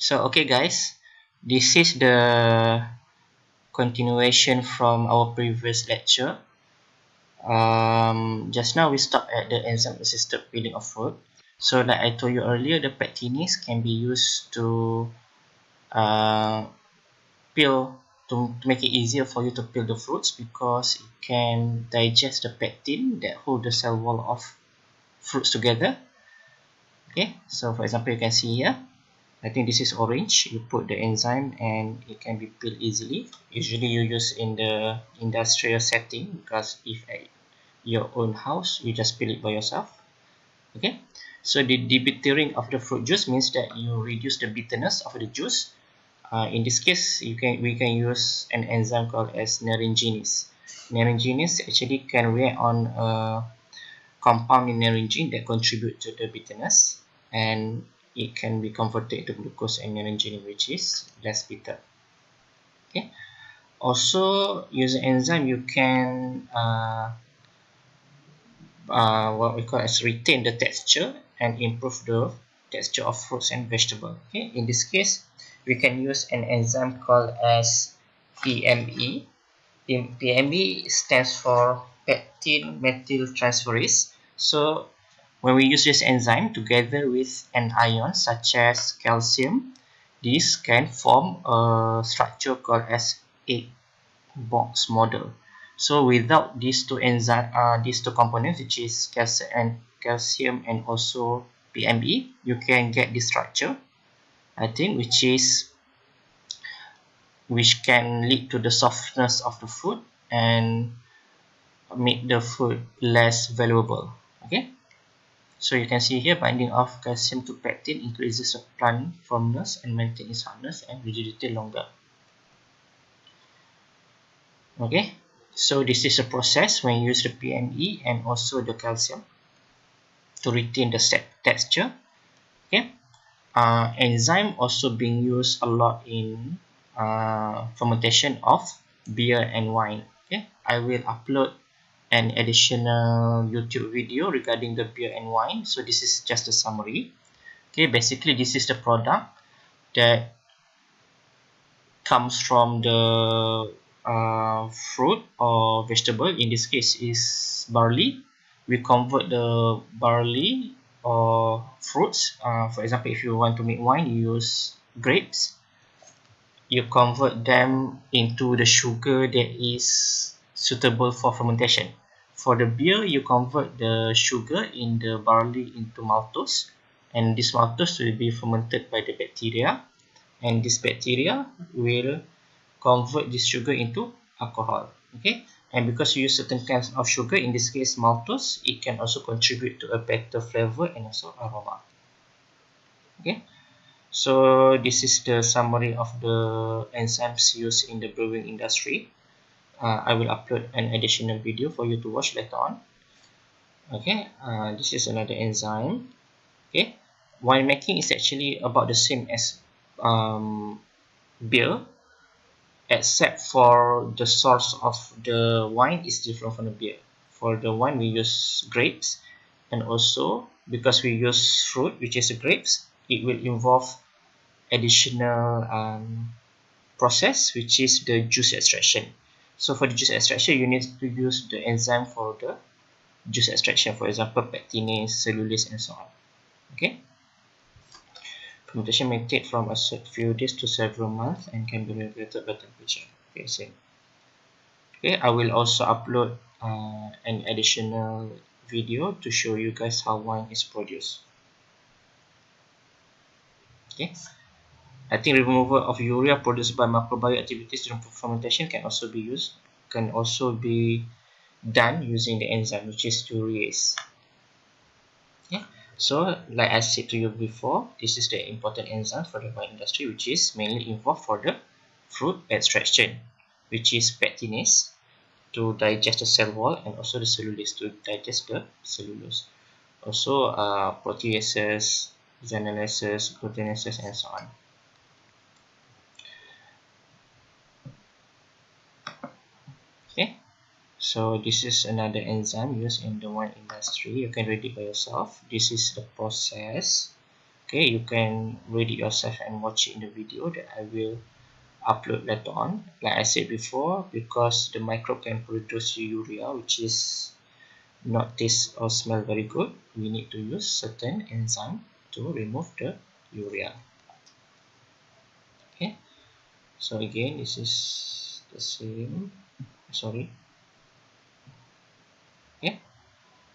So okay guys, this is the continuation from our previous lecture. Just now we stopped at the enzyme-assisted peeling of fruit. So like I told you earlier, the pectines can be used to peel to make it easier for you to peel the fruits, because it can digest the pectin that hold the cell wall of fruits together. Okay, so for example, you can see here, I think this is orange. You put the enzyme and it can be peeled easily. Usually you use in the industrial setting, because if at your own house, you just peel it by yourself. Okay, so the debittering of the fruit juice means that you reduce the bitterness of the juice. In this case, we can use an enzyme called as naringenes. Naringenes actually can react on a compound in naringine that contribute to the bitterness, and it can be converted into glucose and naringine, which is less bitter. Okay. Also, using enzyme, you can what we call as retain the texture and improve the texture of fruits and vegetables. Okay. In this case, we can use an enzyme called as PME. PME stands for pectin methyltransferase. So when we use this enzyme together with an ion such as calcium, this can form a structure called as egg box model. So without these two these two components, which is calcium and also PME, you can get this structure, I think, which can lead to the softness of the food and make the food less valuable. Okay, so you can see here, binding of calcium to pectin increases the plant firmness and maintains its hardness and rigidity longer. Okay, so this is a process when you use the PME and also the calcium to retain the texture. Okay, enzyme also being used a lot in fermentation of beer and wine. Okay, I will upload an additional YouTube video regarding the beer and wine. So this is just a summary. Okay, basically this is the product that comes from the fruit or vegetable. In this case is barley. We convert the barley or fruits. For example, if you want to make wine, you use grapes. You convert them into the sugar that is suitable for fermentation. For the beer, you convert the sugar in the barley into maltose, and this maltose will be fermented by the bacteria, and this bacteria will convert this sugar into alcohol. Okay, and because you use certain kinds of sugar, in this case maltose, it can also contribute to a better flavor and also aroma. Okay, so this is the summary of the enzymes used in the brewing industry. I will upload an additional video for you to watch later on. Okay, this is another enzyme. Okay, winemaking is actually about the same as beer, except for the source of the wine is different from the beer. For the wine, we use grapes, and also because we use fruit, which is the grapes, it will involve additional process, which is the juice extraction. So for the juice extraction, you need to use the enzyme for the juice extraction, for example, pectinase, cellulase, and so on. Okay. Fermentation may take from a few days to several months and can be regulated by temperature. Okay, same. Okay, I will also upload an additional video to show you guys how wine is produced. Okay, I think removal of urea produced by microbial activities during fermentation can also be done using the enzyme, which is urease. Yeah. So, like I said to you before, this is the important enzyme for the wine industry, which is mainly involved for the fruit extraction, which is pectinase to digest the cell wall, and also the cellulase to digest the cellulose. Also, proteases, xanalases, glutenases, and so on. Okay, so this is another enzyme used in the wine industry. You can read it by yourself. This is the process. Okay, you can read it yourself and watch it in the video that I will upload later on. Like I said before, because the microbe can produce urea, which is not taste or smell very good, we need to use certain enzyme to remove the urea. Okay, so again, this is the same. Sorry. Okay,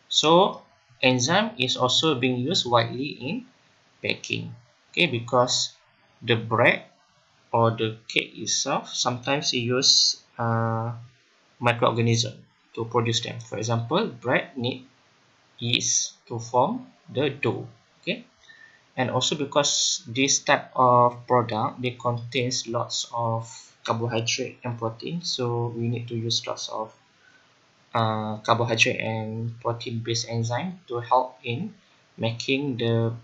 so enzyme is also being used widely in baking. Okay, because the bread or the cake itself sometimes you use microorganism to produce them. For example, bread need yeast to form the dough. Okay, and also because this type of product they contains lots of carbohydrate and protein, so we need to use lots of carbohydrate and protein based enzyme to help in making the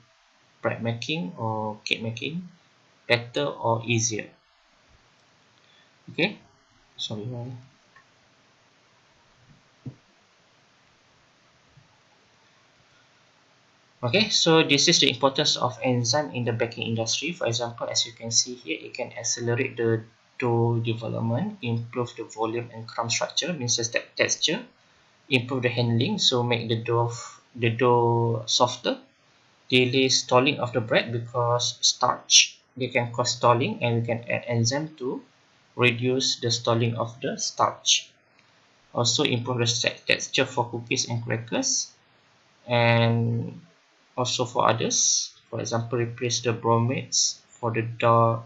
bread making or cake making better or easier. Okay, sorry. Okay, so this is the importance of enzyme in the baking industry. For example, as you can see here, it can accelerate the dough development, improve the volume and crumb structure, means the texture, improve the handling, so make the dough softer, delay stalling of the bread because starch they can cause stalling, and we can add enzyme to reduce the stalling of the starch. Also improve the texture for cookies and crackers, and also for others. For example, replace the bromates for the dough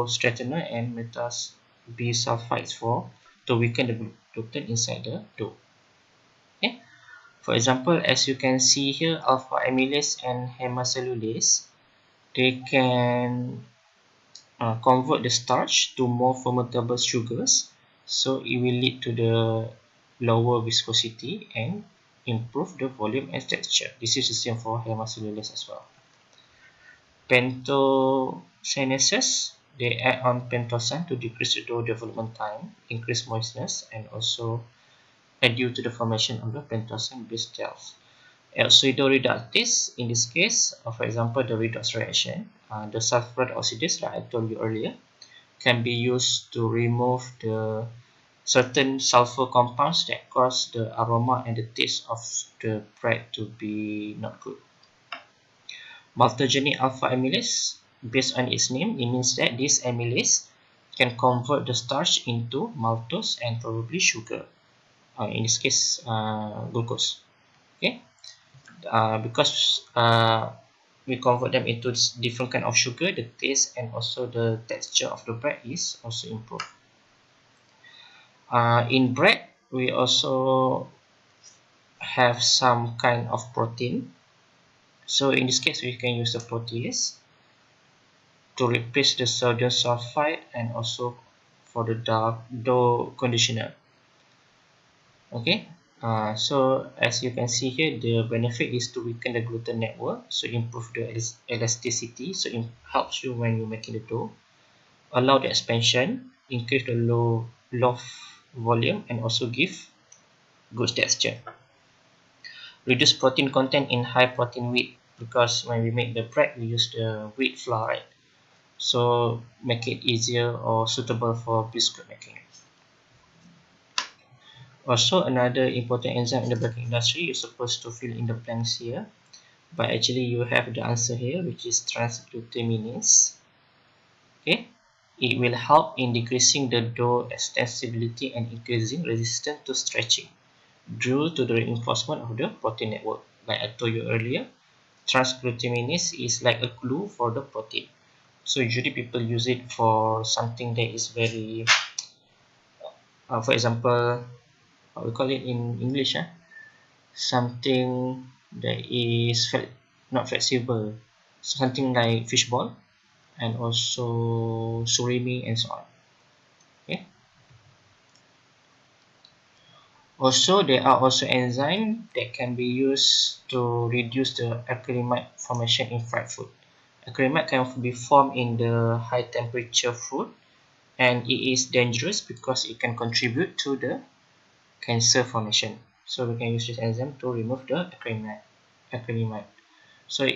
straightener and metas bisulfites for to weaken the gluten inside the dough. Okay. For example, as you can see here, alpha amylase and hemacellulase, they can convert the starch to more fermentable sugars, so it will lead to the lower viscosity and improve the volume and texture. This is the same for hemacellulase as well. Pentosenases, they add on pentosan to decrease the dough development time, increase moistness, and also add due to the formation of the pentosan based gels. Pseudo reductase, in this case, for example, the redox reaction, the sulfur oxidase, like I told you earlier, can be used to remove the certain sulfur compounds that cause the aroma and the taste of the bread to be not good. Maltogenic alpha amylase, based on its name, it means that this amylase can convert the starch into maltose and probably sugar. In this case, glucose. Okay, because we convert them into different kind of sugar, the taste and also the texture of the bread is also improved. In bread, we also have some kind of protein. So in this case, we can use the protease to replace the sodium sulfide and also for the dough conditioner. Okay, so as you can see here, the benefit is to weaken the gluten network, so improve the elasticity, so it helps you when you're making the dough, allow the expansion, increase the loaf volume, and also give good texture. Reduce protein content in high protein wheat, because when we make the bread we use the wheat flour, right? So make it easier or suitable for biscuit making. Also, another important enzyme in the baking industry, you're supposed to fill in the blanks here, but actually you have the answer here, which is transglutaminase. Okay, it will help in decreasing the dough extensibility and increasing resistance to stretching due to the reinforcement of the protein network. Like I told you earlier, transglutaminase is like a glue for the protein. So usually people use it for something that is very, for example, what we call it in English, something that is not flexible, something like fishball and also surimi and so on. Okay. Also, there are also enzymes that can be used to reduce the acrylamide formation in fried food. Acrylamide can be formed in the high temperature food, and it is dangerous because it can contribute to the cancer formation. So we can use this enzyme to remove the acrylamide. So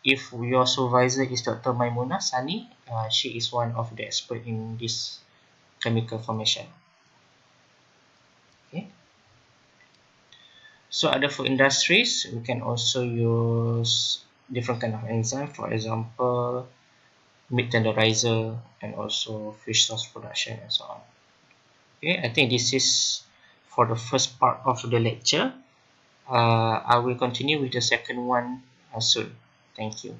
if your supervisor is Dr. Maimuna Sani, she is one of the expert in this chemical formation. Okay. So other food industries, we can also use different kind of enzyme, for example, meat tenderizer and also fish sauce production and so on. Okay, I think this is for the first part of the lecture. I will continue with the second one soon. Thank you.